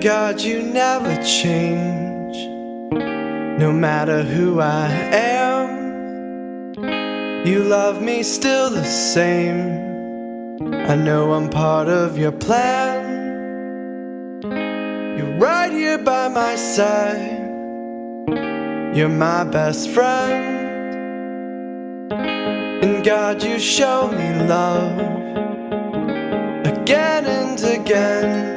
God, you never change. No matter who I am, you love me still the same. I know I'm part of your plan. You're right here by my side. You're my best friend. And God, you show me love again and again.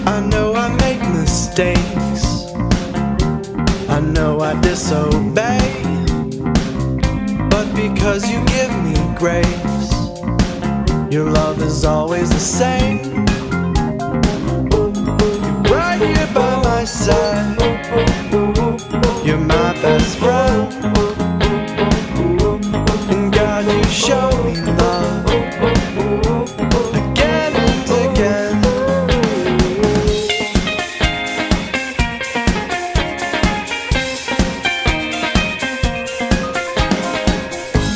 I know I make mistakes, I know I disobey, but because you give me grace, your love is always the same. You're right here by my side. You're my best friend. And God, you show me love again and again.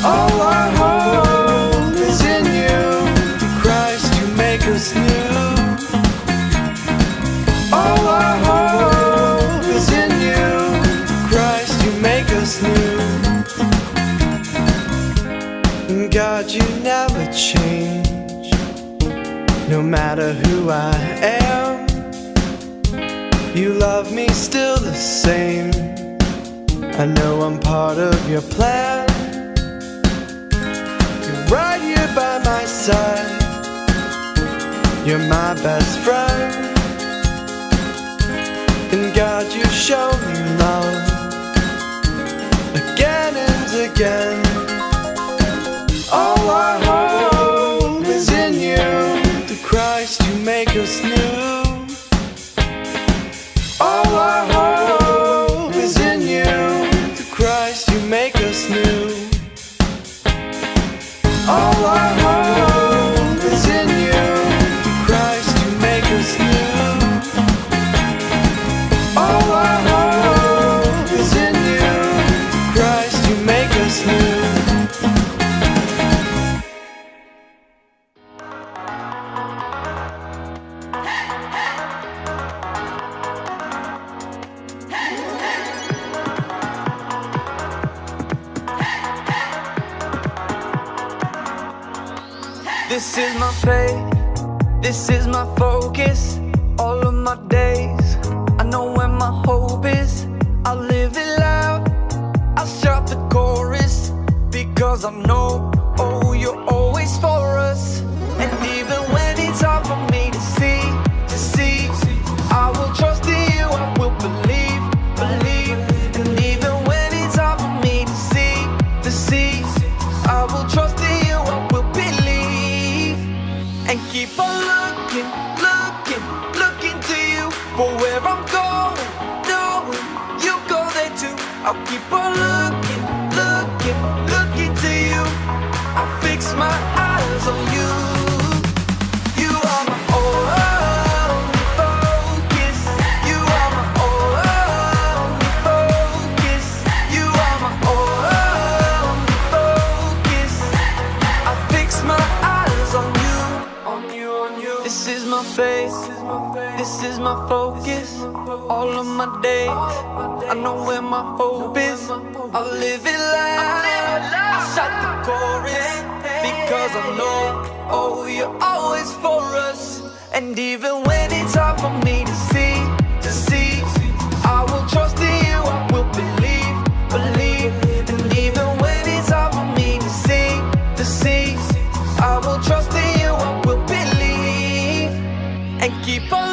All our hope is in you. Through Christ you make us new. All our hope is in you. Through Christ you make us new. And God, you never change. No matter who I am, you love me still the same. I know I'm part of your plan. Right here by my side. You're my best friend. And God, you show me love again and again. All our hope is in you. Through Christ you make us new. All our hope is in you. Through Christ you make us new. All our hope is in you. Through Christ you make us new. All our hope is in you. Through Christ you make us new. This is my faith, this is my focus. All of my days, I know where my hope is. I live it loud, I shout the chorus, because I know, oh, you're always for us. And even when it's hard for me to see, I will trust in you, I will believe. And even when it's hard for me to see, I will trust in you, I will believe. And keep on looking to you for where I'm going, knowing you go there too. I'll keep on looking to you. I fix my eyes on you. You are my only focus. You are my only focus. You are my only focus. I fix my eyes on you. This is my faith, this is my focus. All of my days, I know where my hope is. I live it loud, I shout the chorus, because I know, oh, you're always for us. And even when it's hard for me to see, I will trust in you, I will believe. And even when it's hard for me to see, I will trust in you, I will believe. And keep on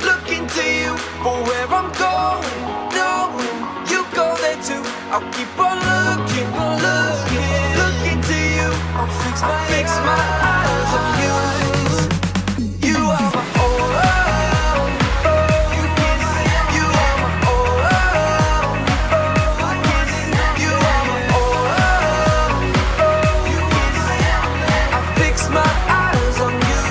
looking to you for where I'm going, knowing you go there too. I'll keep on looking to you. I'll fix my eyes on you. You are my only focus. You are my only focus. You are my only focus. I fix my eyes on you.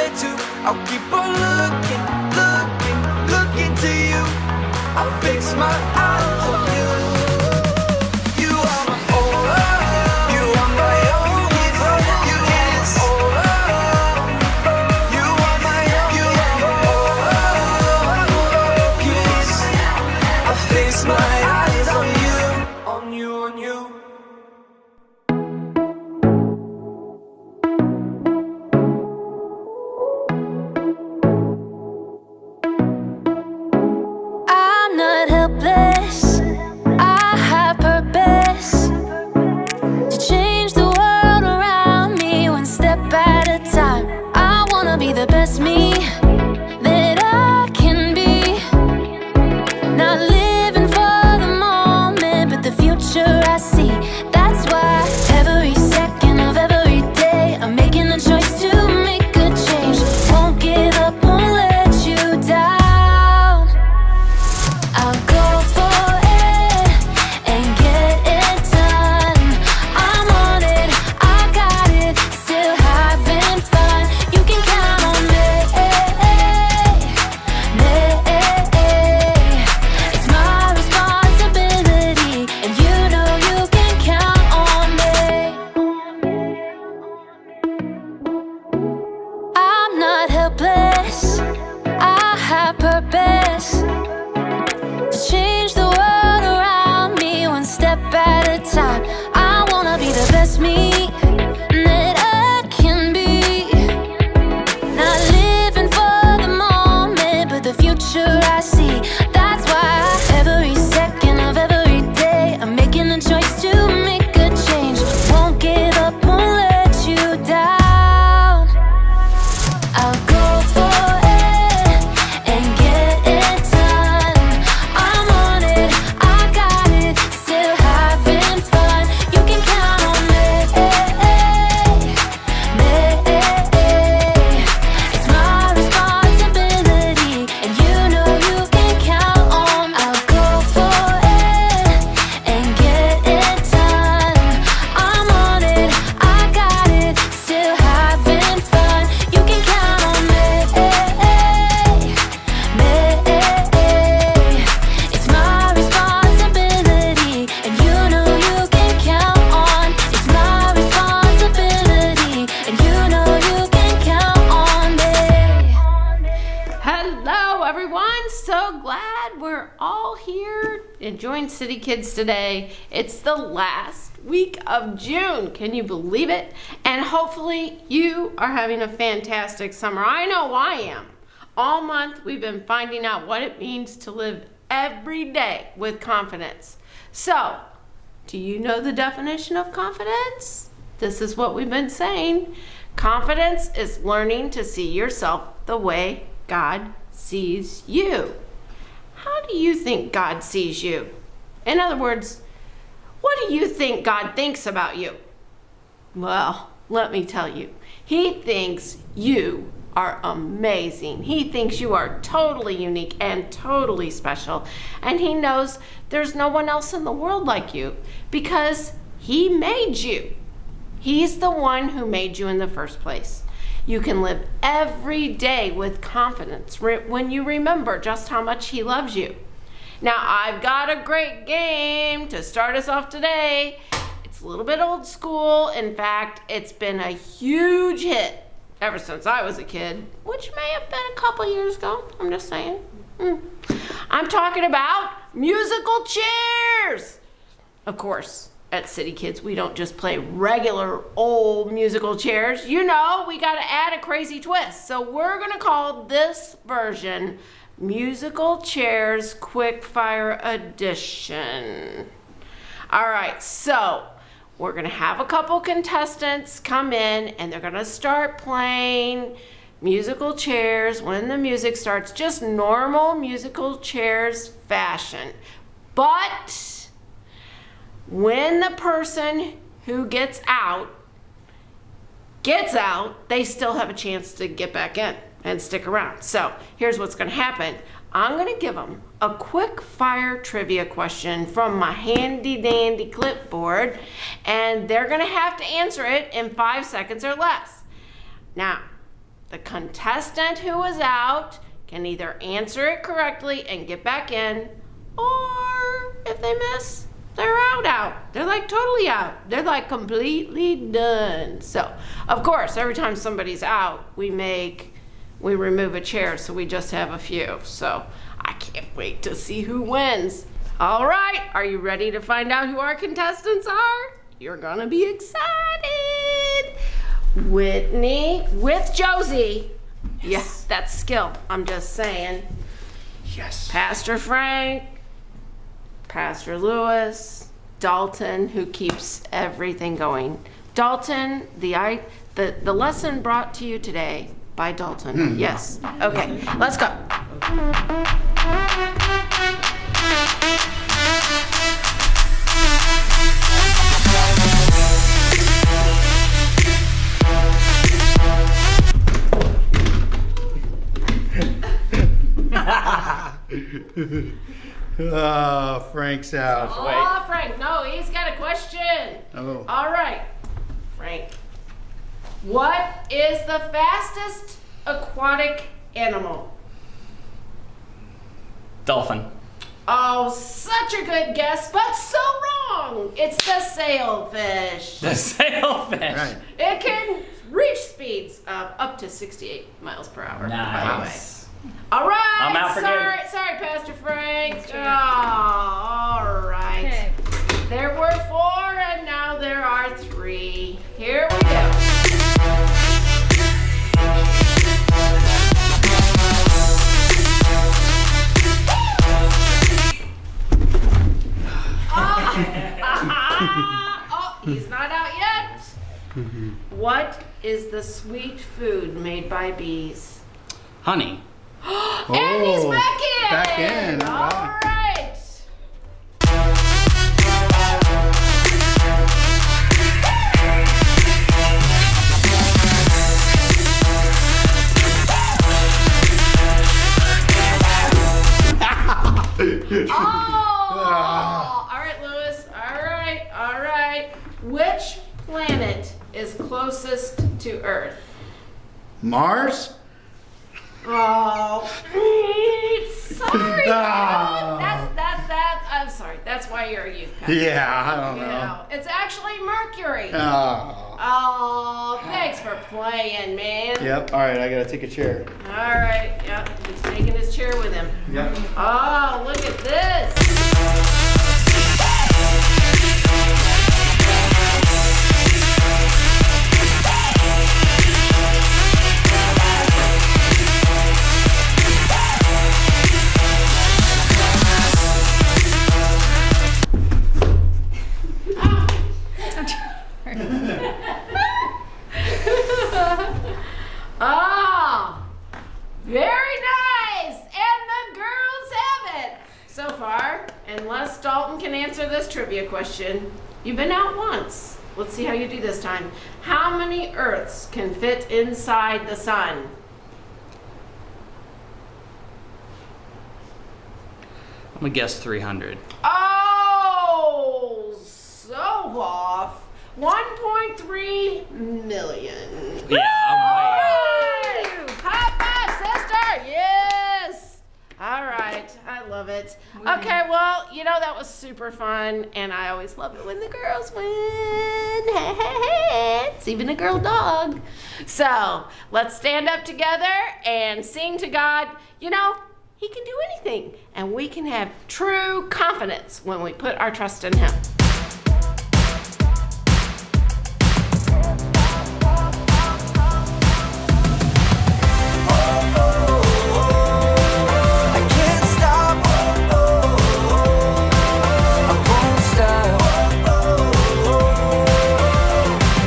there too. I'll keep on looking, looking, looking to you. I'll fix my eyes on you. You are my oh, you are my only kiss. You kiss. You are my kiss. I'll fix my eyes on you, on you, on you. I'm not helpless, I have purpose to change the world around me one step at a time. I wanna be the best me that I can be. Not living for the moment, but the future I see. That's why every second of every day I'm making a choice to make a change. Won't give up, won't let you down. I'll go for it and get it done. I'm on it, I got it, still having fun. You can count on me. It's my responsibility, and you know you can count on me. I'm not helpless, I have purpose to change the world around me one step at a time. I wanna be the best me that I can be. Not living for the moment, but the future I see. That's why every second of every day I'm making a choice to make a change. Won't give up, won't let you down. I'll go for it and get it done. I'm on it, I got it, still having fun. You can count on me. It's my responsibility, and you know you can count on. I'll go for it and get it done. I'm on it, I got it, still having fun. You can count on me. It's my responsibility, and you know you can count on. It's my responsibility, and you know you can count on me. Hello, everyone. So glad we're all here enjoying City Kids today. It's the last week of June. Can you believe it? And hopefully you are having a fantastic summer. I know I am. All month we've been finding out what it means to live every day with confidence. So, do you know the definition of confidence? This is what we've been saying. Confidence is learning to see yourself the way God sees you. How do you think God sees you? In other words, what do you think God thinks about you? Well, let me tell you, He thinks you are amazing. He thinks you are totally unique and totally special. And He knows there's no one else in the world like you because He made you. He's the one who made you in the first place. You can live every day with confidence when you remember just how much He loves you. Now, I've got a great game to start us off today. It's a little bit old school. In fact, it's been a huge hit ever since I was a kid, which may have been a couple years ago. I'm just saying. I'm talking about musical chairs. Of course, at City Kids, we don't just play regular old musical chairs. You know, we got to add a crazy twist. So we're going to call this version Musical Chairs Quickfire Edition. All right, so we're going to have a couple contestants come in and they're going to start playing musical chairs when the music starts, just normal musical chairs fashion. But when the person who gets out, they still have a chance to get back in and stick around. So here's what's going to happen. I'm going to give them a quick fire trivia question from my handy dandy clipboard, and they're going to have to answer it in 5 seconds or less. Now, The contestant who was out can either answer it correctly and get back in, or if they miss, they're out. They're like totally out. They're like completely done. So, of course, every time somebody's out, we remove a chair, so we just have a few. So, I can't wait to see who wins. All right, are you ready to find out who our contestants are? You're gonna be excited. Whitney with Josie. Yes, that's skill. I'm just saying. Yes. Pastor Frank, Pastor Lewis, Dalton, who keeps everything going. Dalton, the lesson brought to you today by Dalton. Yes. Okay, let's go. Frank's out. Oh, Frank, no, he's got a question. Oh. All right, Frank. What is the fastest aquatic animal? Dolphin. Oh, such a good guess, but so wrong. It's the sailfish. The sailfish. Right. It can reach speeds of up to 68 miles per hour. Nice. All right. I'm out for good. Sorry, Pastor Frank. Oh, all right. Okay. There were 4, and now there are 3. Here we go. Oh, he's not out yet. What is the sweet food made by bees? Honey. And he's back in. Back in. All Wow. right. Oh! All right, Lewis. All right. Which planet is closest to Earth? Mars? Oh, sorry. Ah. That's that. I'm sorry. That's why you're a youth pastor. Yeah, I don't You know. know, it's actually Mercury. Oh. Oh, thanks for playing, man. Yep. All right, I gotta take a chair. All right. Yep. He's taking his chair with him. Yep. Oh, look at this. Oh, very nice. And the girls have it so far. Unless Dalton can answer this trivia question. You've been out once. Let's see how you do this time. How many Earths can fit inside the sun? I'm gonna guess 300. Oh, so off. 1.3 million. Yeah, I'm way off. Alright. High five, sister. Yes. All right. I love it. Okay, well, you know, that was super fun, and I always love it when the girls win. It's even a girl dog. So let's stand up together and sing to God. You know, He can do anything, and we can have true confidence when we put our trust in Him. I can't stop. I won't stop.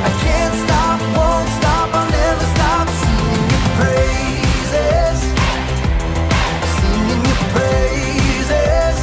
I can't stop, won't stop. I'll never stop singing your praises. Singing your praises.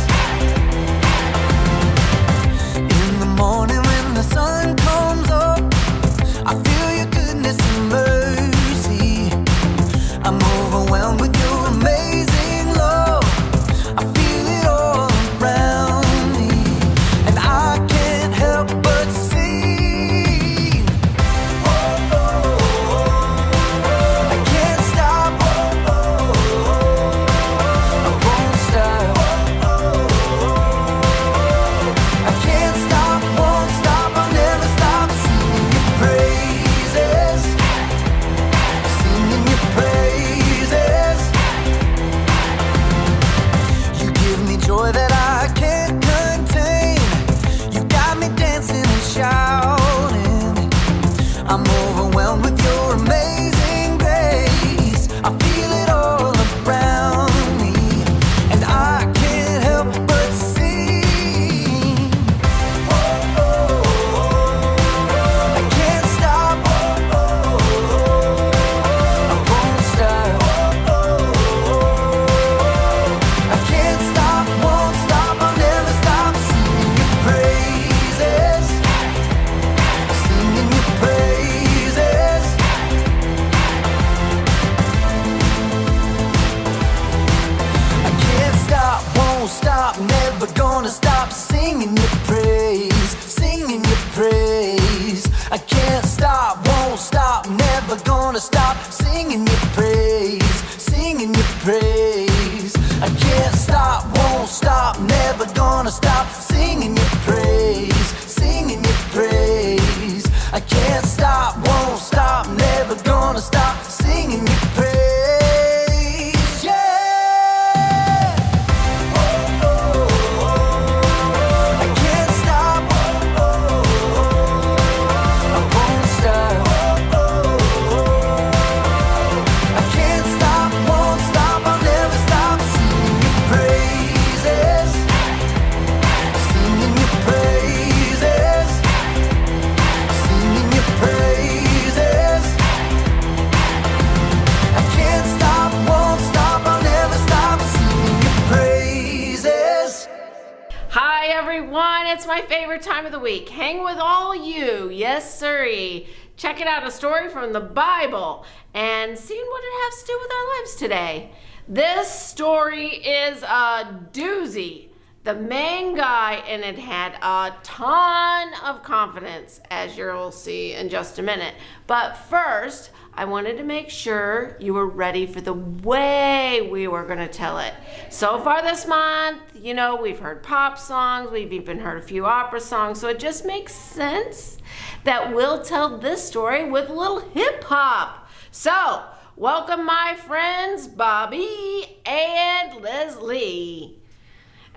it's my favorite time of the week. Hang with all you. Yes, sirree. Checking out a story from the Bible and seeing what it has to do with our lives today. This story is a doozy. The main guy in it had a ton of confidence, as you'll see in just a minute. But first, I wanted to make sure you were ready for the way we were going to tell it. So far this month, we've heard pop songs, we've even heard a few opera songs, so it just makes sense that we'll tell this story with a little hip hop. So, welcome my friends Bobby and Leslie.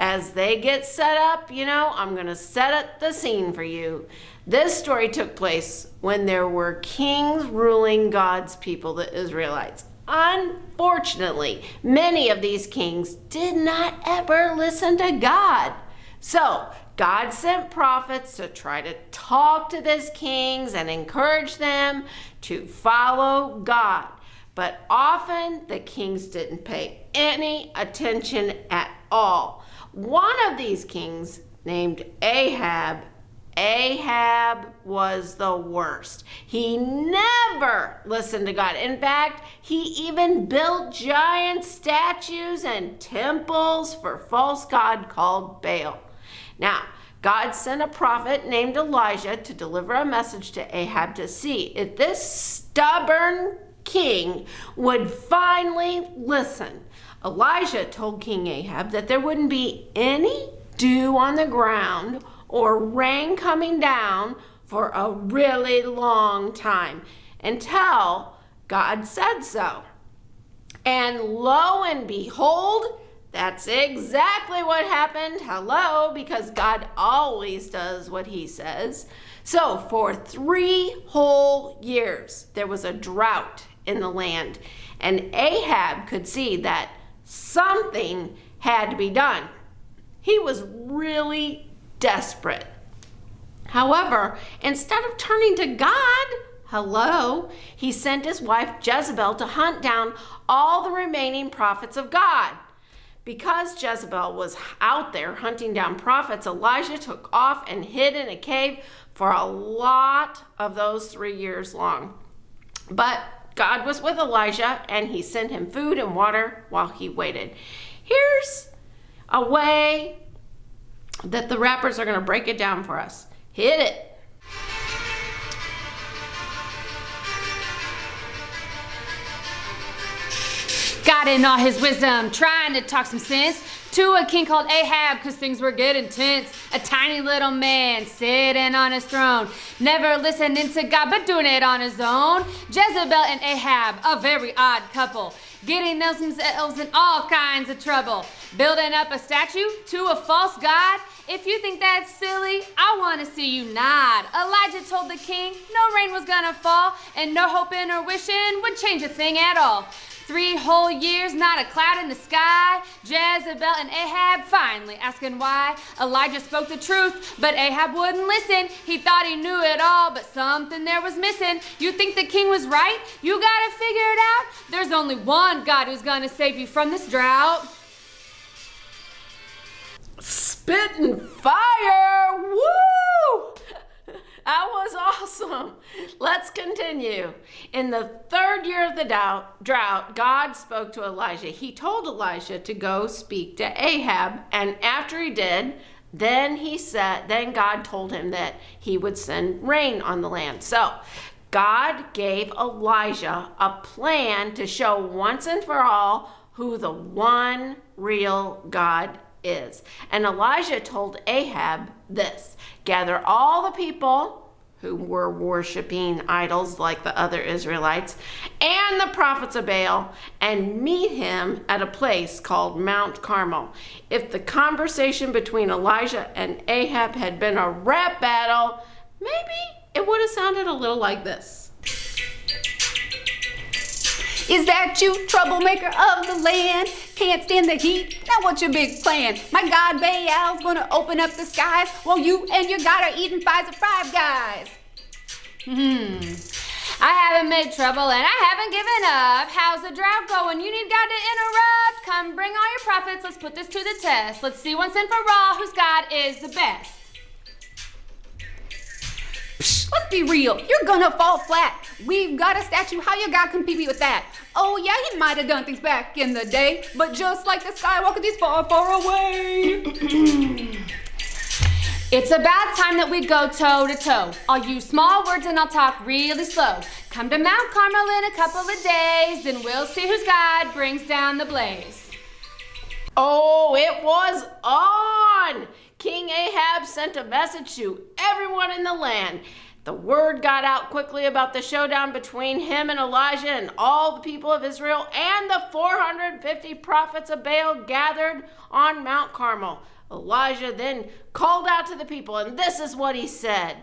As they get set up, I'm going to set up the scene for you. This story took place when there were kings ruling God's people, the Israelites. Unfortunately, many of these kings did not ever listen to God. So, God sent prophets to try to talk to these kings and encourage them to follow God. But often the kings didn't pay any attention at all. One of these kings, named Ahab was the worst. He never listened to God. In fact, he even built giant statues and temples for a false god called Baal. Now, God sent a prophet named Elijah to deliver a message to Ahab to see if this stubborn king would finally listen. Elijah told King Ahab that there wouldn't be any dew on the ground or rain coming down for a really long time until God said so. And lo and behold, that's exactly what happened. Hello, because God always does what he says. So for 3 whole years, there was a drought in the land, and Ahab could see that something had to be done. He was really desperate. However, instead of turning to God, he sent his wife Jezebel to hunt down all the remaining prophets of God. Because Jezebel was out there hunting down prophets, Elijah took off and hid in a cave for a lot of those 3 years long. But God was with Elijah, and he sent him food and water while he waited. Here's a way that the rappers are going to break it down for us. Hit it. God in all his wisdom, trying to talk some sense to a king called Ahab, cause things were getting tense. A tiny little man sitting on his throne, never listening to God but doing it on his own. Jezebel and Ahab, a very odd couple, getting themselves in all kinds of trouble, building up a statue to a false god. If you think that's silly, I want to see you nod. Elijah told the king no rain was gonna fall, and no hoping or wishing would change a thing at all. 3 whole years, not a cloud in the sky. Jezebel and Ahab finally asking why. Elijah spoke the truth, but Ahab wouldn't listen. He thought he knew it all, but something there was missing. You think the king was right? You gotta figure it out. There's only one God who's gonna save you from this drought. Spitting fire! Woo! That was awesome. Let's continue. In the 3rd year of the drought, God spoke to Elijah. He told Elijah to go speak to Ahab, and after he did, then God told him that he would send rain on the land. So God gave Elijah a plan to show once and for all who the one real God is. And Elijah told Ahab this: gather all the people who were worshiping idols like the other Israelites and the prophets of Baal and meet him at a place called Mount Carmel. If the conversation between Elijah and Ahab had been a rap battle, maybe it would have sounded a little like this. Is that you, troublemaker of the land? Can't stand the heat? Now what's your big plan? My God Baal's gonna open up the skies while you and your God are eating pies of Five Guys. I haven't made trouble and I haven't given up. How's the drought going? You need God to interrupt. Come bring all your prophets. Let's put this to the test. Let's see once and for all whose God is the best. Let's be real, you're gonna fall flat. We've got a statue, how you got compete with that? Oh yeah, he might have done things back in the day, but just like the Skywalker, he's far, far away. It's about time that we go toe to toe. I'll use small words and I'll talk really slow. Come to Mount Carmel in a couple of days, then we'll see whose God brings down the blaze. Oh, it was on! King Ahab sent a message to everyone in the land. The word got out quickly about the showdown between him and Elijah and all the people of Israel, and the 450 prophets of Baal gathered on Mount Carmel. Elijah then called out to the people, and this is what he said.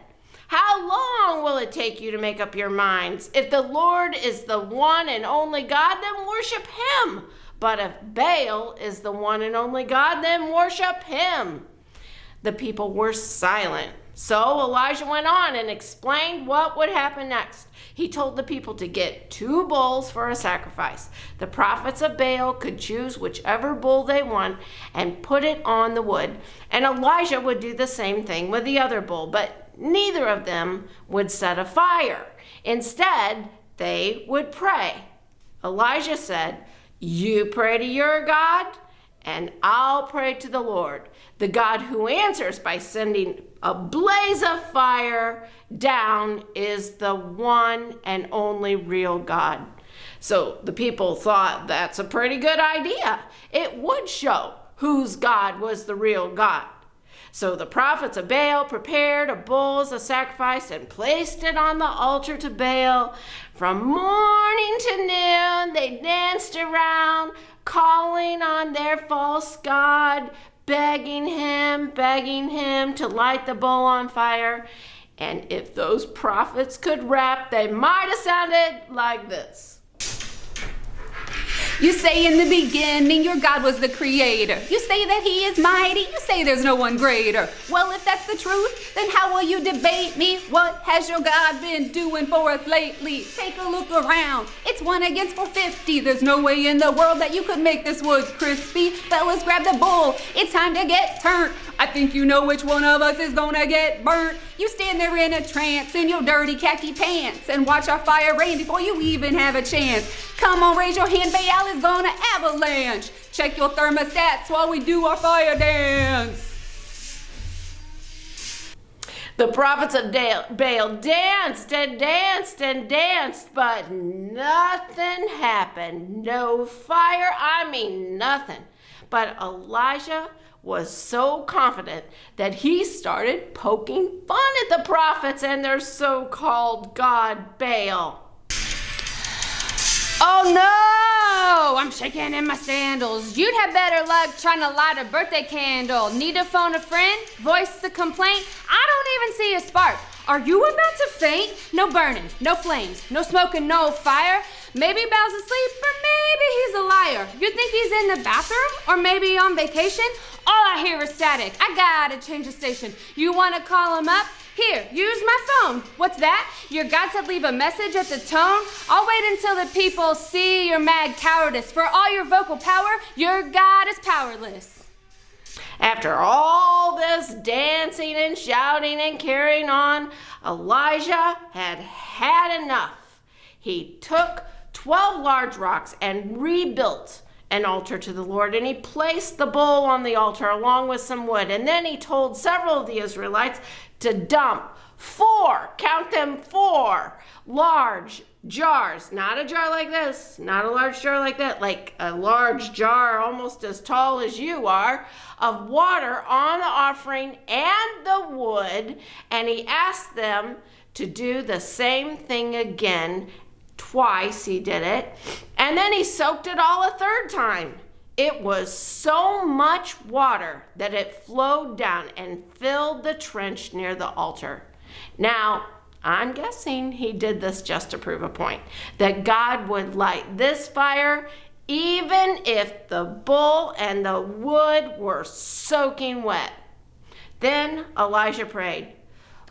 How long will it take you to make up your minds? If the Lord is the one and only God, then worship him. But if Baal is the one and only God, then worship him. The people were silent. So Elijah went on and explained what would happen next. He told the people to get 2 bulls for a sacrifice. The prophets of Baal could choose whichever bull they want and put it on the wood. And Elijah would do the same thing with the other bull, but neither of them would set a fire. Instead, they would pray. Elijah said, "You pray to your God, and I'll pray to the Lord, the God who answers by sending a blaze of fire down is the one and only real God." So the people thought that's a pretty good idea. It would show whose God was the real God. So the prophets of Baal prepared a bull as a sacrifice and placed it on the altar to Baal. From morning to noon, they danced around, calling on their false god, begging him to light the bull on fire. And if those prophets could rap, they might have sounded like this. You say in the beginning your God was the creator. You say that he is mighty. You say there's no one greater. Well, if that's the truth, then how will you debate me? What has your God been doing for us lately? Take a look around. It's 1 against 450. There's no way in the world that you could make this wood crispy. Fellas, grab the bull. It's time to get turned. I think you know which one of us is gonna get burnt. You stand there in a trance in your dirty khaki pants and watch our fire rain before you even have a chance. Come on, raise your hand, Baal is gonna avalanche. Check your thermostats while we do our fire dance. The prophets of Baal danced and danced and danced, but nothing happened. No fire, I mean nothing. But Elijah was so confident that he started poking fun at the prophets and their so-called god Baal. Oh no! I'm shaking in my sandals. You'd have better luck trying to light a birthday candle. Need to phone a friend? Voice a complaint? I don't even see a spark. Are you about to faint? No burning, no flames, no smoking, no fire. Maybe Baal's asleep, or maybe he's a liar. You think he's in the bathroom? Or maybe on vacation? All I hear is static. I gotta change the station. You wanna call him up? Here, use my phone. What's that? Your God said leave a message at the tone? I'll wait until the people see your mad cowardice. For all your vocal power, your God is powerless. After all this dancing and shouting and carrying on, Elijah had had enough. He took 12 large rocks and rebuilt an altar to the Lord, and he placed the bull on the altar along with some wood. And then he told several of the Israelites to dump 4, count them 4, large jars, not a jar like this, not a large jar like that, like a large jar almost as tall as you are, of water on the offering and the wood. And he asked them to do the same thing again. Twice he did it, and then he soaked it all a 3rd time. It was so much water that it flowed down and filled the trench near the altar. Now, I'm guessing he did this just to prove a point, that God would light this fire even if the bull and the wood were soaking wet. Then Elijah prayed,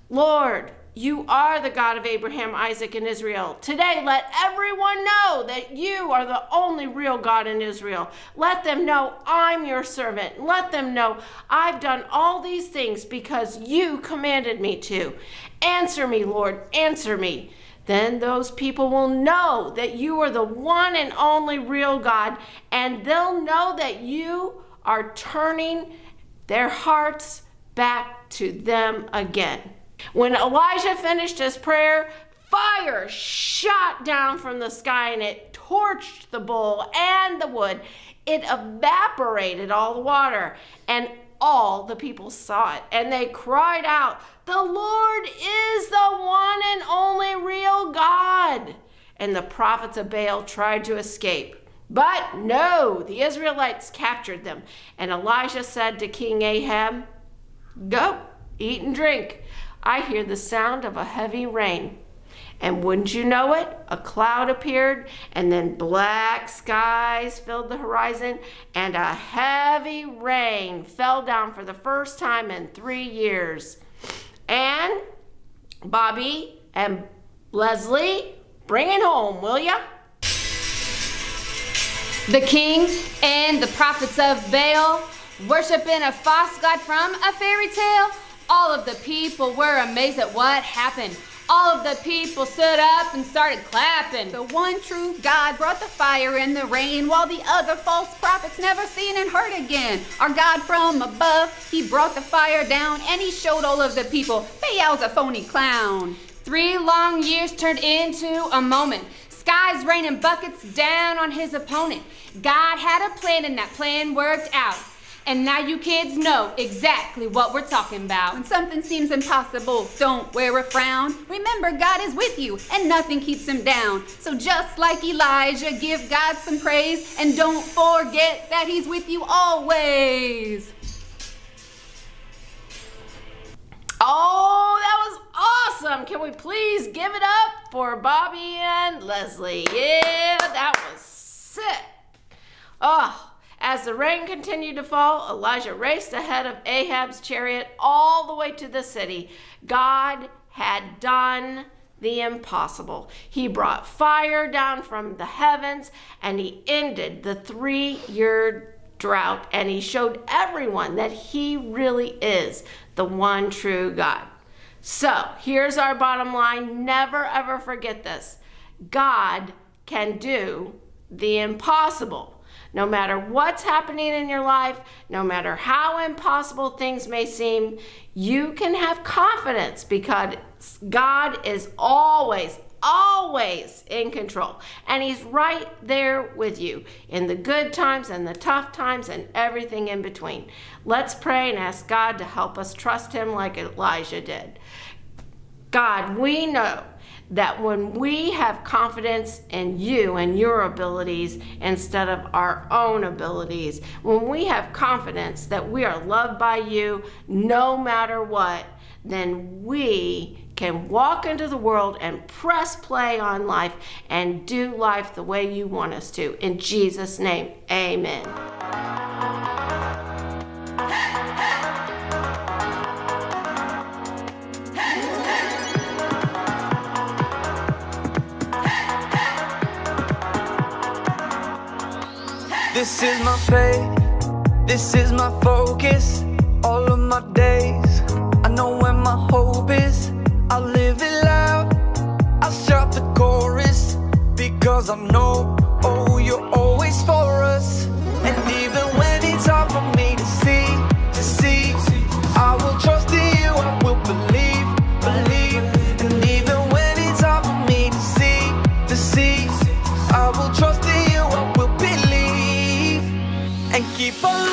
"Lord, you are the God of Abraham, Isaac, and Israel. Today, let everyone know that you are the only real God in Israel. Let them know I'm your servant. Let them know I've done all these things because you commanded me to. Answer me, Lord, answer me. Then those people will know that you are the one and only real God, and they'll know that you are turning their hearts back to them again. When Elijah finished his prayer, fire shot down from the sky and it torched the bull and the wood. It evaporated all the water, and all the people saw it, and they cried out, "The Lord is the one and only real God." And the prophets of Baal tried to escape. But no, the Israelites captured them. And Elijah said to King Ahab, "Go, eat and drink. I hear the sound of a heavy rain." And wouldn't you know it, a cloud appeared, and then black skies filled the horizon, and a heavy rain fell down for the first time in 3 years. And Bobby and Leslie, bring it home, will ya? The king and the prophets of Baal, worshiping a false god from a fairy tale. All of the people were amazed at what happened. All of the people stood up and started clapping. The one true God brought the fire and the rain, while the other false prophets never seen and heard again. Our God from above, he brought the fire down, and he showed all of the people Baal's a phony clown. 3 long years turned into a moment. Skies raining buckets down on his opponent. God had a plan, and that plan worked out. And now you kids know exactly what we're talking about. When something seems impossible, don't wear a frown. Remember, God is with you, and nothing keeps him down. So just like Elijah, give God some praise, and don't forget that he's with you always. Oh, that was awesome. Can we please give it up for Bobby and Leslie? Yeah, that was sick. Oh, as the rain continued to fall, Elijah raced ahead of Ahab's chariot all the way to the city. God had done the impossible. He brought fire down from the heavens, and he ended the 3-year drought, and he showed everyone that he really is the one true God. So here's our bottom line. Never ever forget this. God can do the impossible. No matter what's happening in your life, no matter how impossible things may seem, you can have confidence because God is always in control. And he's right there with you in the good times and the tough times and everything in between. Let's pray and ask God to help us trust him like Elijah did. God, we know that when we have confidence in you and your abilities instead of our own abilities, when we have confidence that we are loved by you no matter what, then we can walk into the world and press play on life and do life the way you want us to. In Jesus' name, amen. This is my faith, this is my focus, all of my days. I know where my hope is, I'll live it loud, I'll shout the chorus, because I know, oh, you're always for us. And even when it's hard for me to see, I will trust in you, I will believe. And even when it's hard for me to see, I will trust in you, I will believe. And keep on